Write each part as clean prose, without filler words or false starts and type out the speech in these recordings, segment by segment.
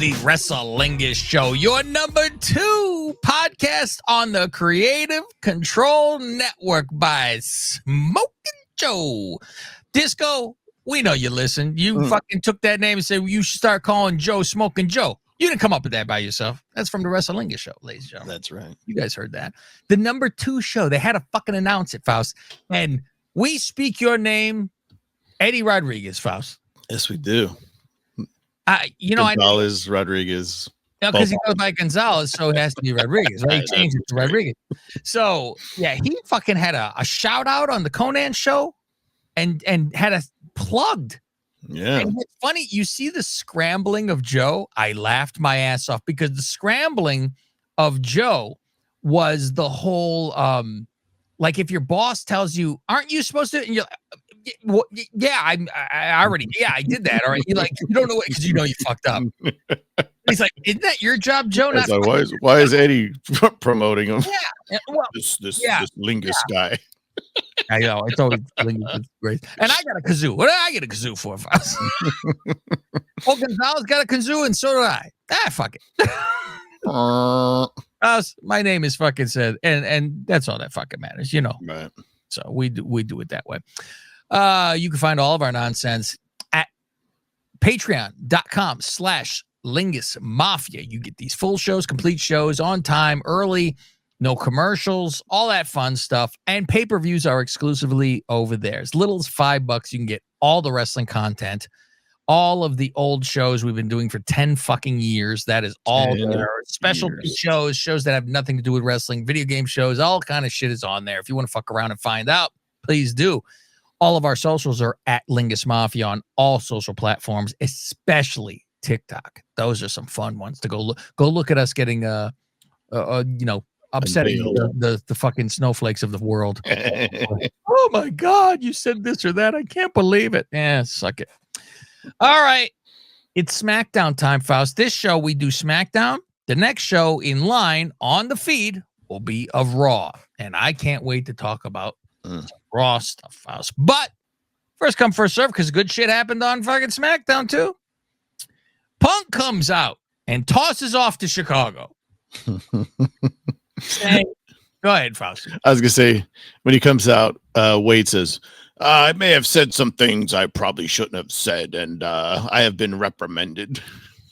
the Lingus Show, your number 2 podcast on the Creative Control Network by Smoking Joe. Disco, we know you listen. You fucking took that name and said, well, you should start calling Joe Smoking Joe. You didn't come up with that by yourself. That's from the Lingus Show, ladies and gentlemen. That's right. You guys heard that. The number 2 show, they had to fucking announce it, Faust. And we speak your name, Eddie Rodriguez, Faust. Yes, we do. Gonzalez, Rodriguez. No, because he goes by Gonzalez, so it has to be Rodriguez, right? He changed it to Rodriguez. So, yeah, he fucking had a shout out on the Conan show and had us plugged. Yeah. And it's funny, you see the scrambling of Joe. I laughed my ass off because the scrambling of Joe was the whole, like if your boss tells you, aren't you supposed to? And you're well, yeah, I already, yeah, I did that. All right. You don't know it because you know you fucked up. He's like, isn't that your job, Joe? Not like, why is Eddie promoting him? Yeah. Well, this Lingus guy. I know. It's always Lingus. Great. And I got a kazoo. What did I get a kazoo for? Gonzalez got a kazoo, and so did I. Fuck it. My name is fucking said, and that's all that fucking matters, you know. Right. So we do it that way. You can find all of our nonsense at patreon.com/Lingus Mafia. You get these full shows, complete shows on time, early, no commercials, all that fun stuff. And pay-per-views are exclusively over there. As little as $5, you can get all the wrestling content, all of the old shows we've been doing for 10 fucking years. That is all there. Specialty shows that have nothing to do with wrestling, video game shows, all kind of shit is on there. If you want to fuck around and find out, please do. All of our socials are at Lingus Mafia on all social platforms, especially TikTok. Those are some fun ones to go look at us getting upsetting the fucking snowflakes of the world. Oh my God, you said this or that. I can't believe it. Yeah, suck it. All right. It's Smackdown time, Faust. This show we do Smackdown. The next show in line on the feed will be of Raw. And I can't wait to talk about Raw stuff, Faust. But first come, first serve, because good shit happened on fucking SmackDown too. Punk comes out and tosses off to Chicago. Hey, go ahead, Faust. I was going to say, when he comes out, Wade says, I may have said some things I probably shouldn't have said, and I have been reprimanded.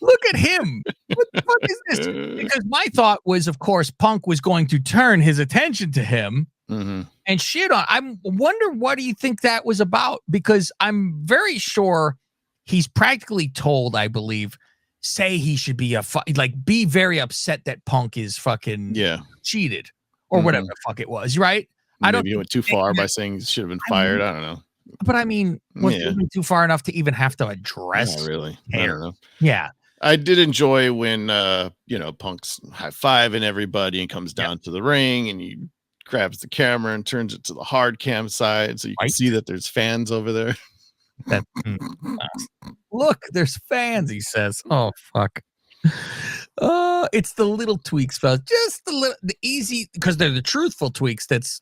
Look at him. What the fuck is this? Because my thought was, of course, Punk was going to turn his attention to him and shit on. I wonder what do you think that was about? Because I'm very sure he's practically told, I believe, say he should be be very upset that Punk is fucking cheated or whatever the fuck it was, right? Maybe you went too far by saying he should have been fired. I don't know. But I mean, was it too far enough to even have to address? Not really. I don't know. Yeah. I did enjoy when Punk's high-fiving everybody and comes down to the ring and he grabs the camera and turns it to the hard cam side so you can see that there's fans over there. Look, there's fans, he says. Oh fuck. It's the little tweaks, fellas. Just the easy, because they're the truthful tweaks that's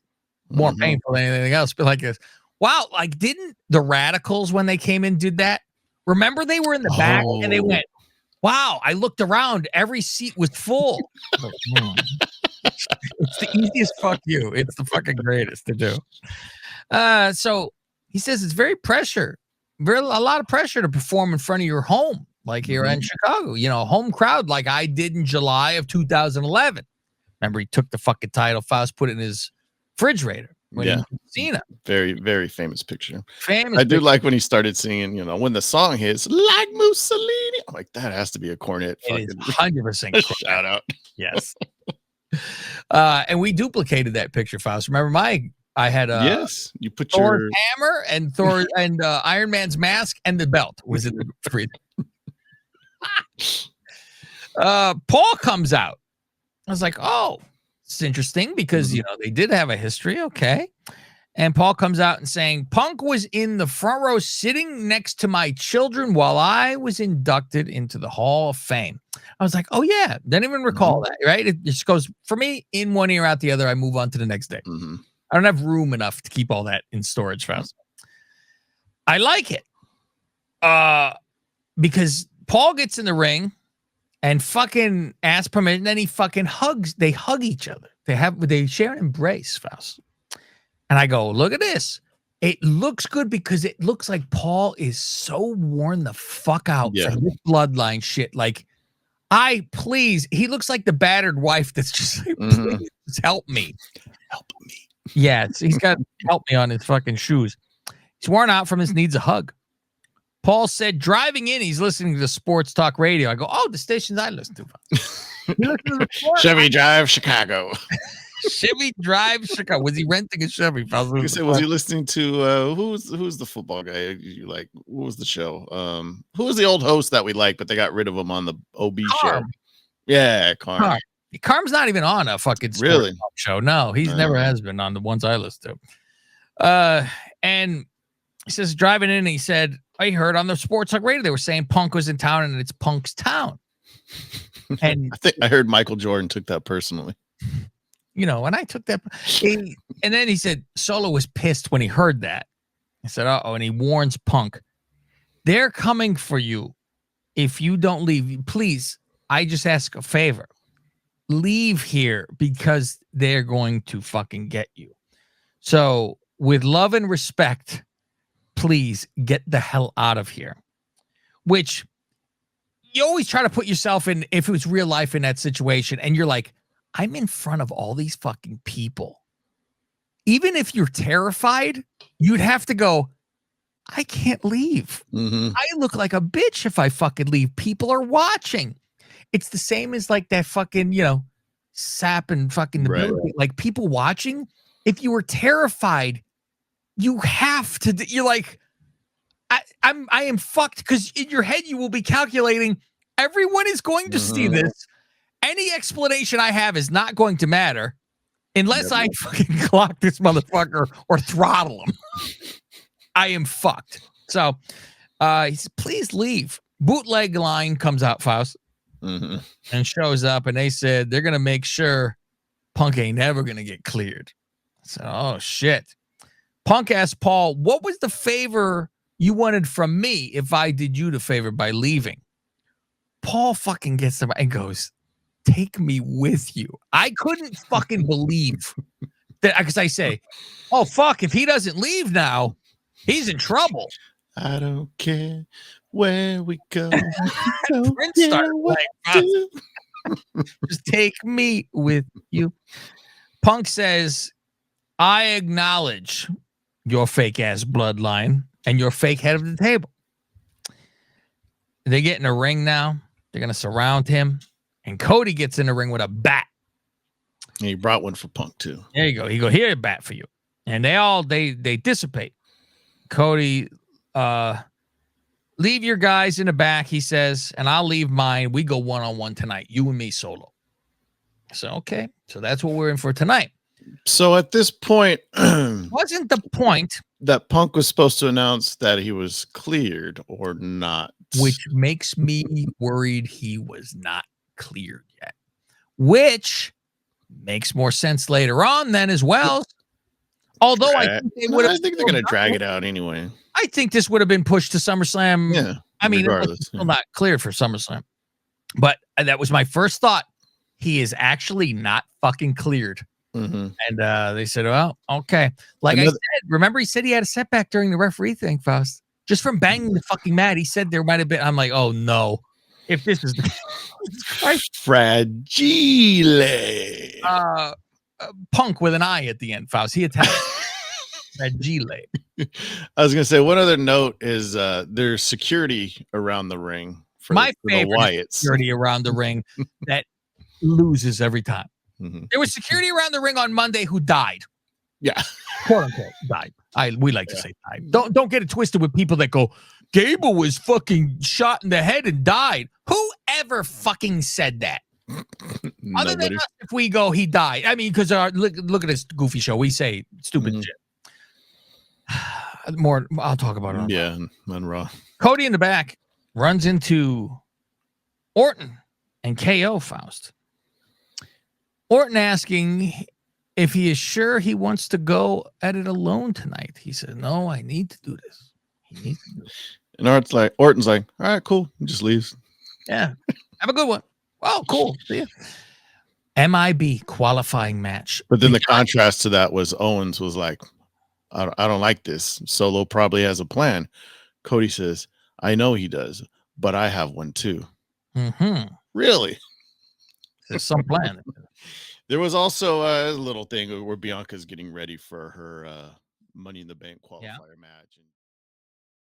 more painful than anything else. But like this, wow, like didn't the Radicals when they came in did that? Remember they were in the back and they went, wow, I looked around, every seat was full. It's the easiest fuck you. It's the fucking greatest to do. So he says it's a lot of pressure to perform in front of your home, like here in Chicago, home crowd, like I did in July of 2011. Remember, he took the fucking title, Faust put it in his refrigerator when he Cena. Very, very famous picture. I do like when he started singing, when the song hits like Mussolini. I'm like, that has to be a cornet. It is 100% shout out. Yes. And we duplicated that picture, Faust. Remember, I had you put Thor's your hammer and Thor and Iron Man's mask and the belt was in the freezer. Paul comes out. I was like, oh, it's interesting because they did have a history. Okay. And Paul comes out and saying, Punk was in the front row sitting next to my children while I was inducted into the Hall of Fame. I was like, oh, yeah. Didn't even recall that, right? It just goes, for me, in one ear, out the other. I move on to the next day. I don't have room enough to keep all that in storage, Faust. I like it because Paul gets in the ring and fucking ask permission. And then he fucking hugs. They hug each other. They share an embrace, Faust. And I go, look at this. It looks good because it looks like Paul is so worn the fuck out from this bloodline shit. Like, he looks like the battered wife that's just like, please help me. Help me. Yeah, he's got help me on his fucking shoes. He's worn out from his needs a hug. Paul said driving in, he's listening to the sports talk radio. I go, oh, the stations I listen to. Chevy Drive, Chicago. Chevy Drive, Chicago. Was he renting a Chevy? Was he listening to who's the football guy you like? What was the show? Who was the old host that we like, but they got rid of him on the OB show? Yeah, Carm. Carm's not even on a fucking sports talk show. No, he's never has been on the ones I listen to. And he says driving in, he said, I heard on the sports talk radio they were saying Punk was in town and it's Punk's town. And I think I heard Michael Jordan took that personally. And I took that. And then he said Solo was pissed when he heard that. He said, uh-oh, and he warns Punk. They're coming for you if you don't leave. Please, I just ask a favor. Leave here because they're going to fucking get you. So with love and respect, please get the hell out of here. Which you always try to put yourself in, if it was real life in that situation, and you're like, I'm in front of all these fucking people. Even if you're terrified, you'd have to go, I can't leave. I look like a bitch if I fucking leave. People are watching. It's the same as like that fucking, sap and fucking the building. Like people watching. If you were terrified, you have to. You're like, I am fucked, because in your head you will be calculating. Everyone is going to see this. Any explanation I have is not going to matter unless I fucking clock this motherfucker or throttle him. I am fucked. So he said, please leave. Bootleg line comes out, Faust, and shows up, and they said they're going to make sure Punk ain't never going to get cleared. I said, oh, shit. Punk asked Paul, what was the favor you wanted from me if I did you the favor by leaving? Paul fucking gets them and goes, take me with you. I couldn't fucking believe that, because I say, oh, fuck, if he doesn't leave now, he's in trouble. I don't care where we go. Prince started playing. Just take me with you. Punk says, I acknowledge your fake ass bloodline and your fake head of the table. They get in a ring now. They're going to surround him. And Cody gets in the ring with a bat. He brought one for Punk too. There you go. He go, here, a bat for you. And they dissipate. Cody, leave your guys in the back, he says, and I'll leave mine. We go one-on-one tonight. You and me solo. So, okay. So that's what we're in for tonight. So at this point, wasn't the point that Punk was supposed to announce that he was cleared or not? Which makes me worried he was not cleared yet, which makes more sense later on then as well. Although I think they're going to drag it out anyway. I think this would have been pushed to SummerSlam. Yeah, I mean, it's still not cleared for SummerSlam, but that was my first thought. He is actually not fucking cleared. And they said, well, okay. Like I said, remember he said he had a setback during the referee thing, Faust, just from banging the fucking mat. He said there might have been. I'm like, oh no. If this is fragile, Punk with an I at the end, Faust. He attacked fragile. I was gonna say one other note is there's security around the ring for my favorite Wyatts. Security around the ring that loses every time. There was security around the ring on Monday who died. Yeah, quote unquote died. We like to say died. Don't get it twisted with people that go, Gable was fucking shot in the head and died. Whoever fucking said that? Other than us, if we go, he died. I mean, because look at this goofy show. We say stupid shit. More, I'll talk about it. On Raw. Cody in the back runs into Orton and KO, Faust. Orton asking if he is sure he wants to go at it alone tonight. He said, no, I need to do this. He needs to do it. And Orton's like, all right, cool. He just leaves. Yeah. Have a good one. Oh, cool. See ya. MIB qualifying match. But then the contrast to that was Owens was like, I don't like this. Solo probably has a plan. Cody says, I know he does, but I have one too. Mm-hmm. Really? There's some plan. There was also a little thing where Bianca's getting ready for her Money in the Bank qualifier match. And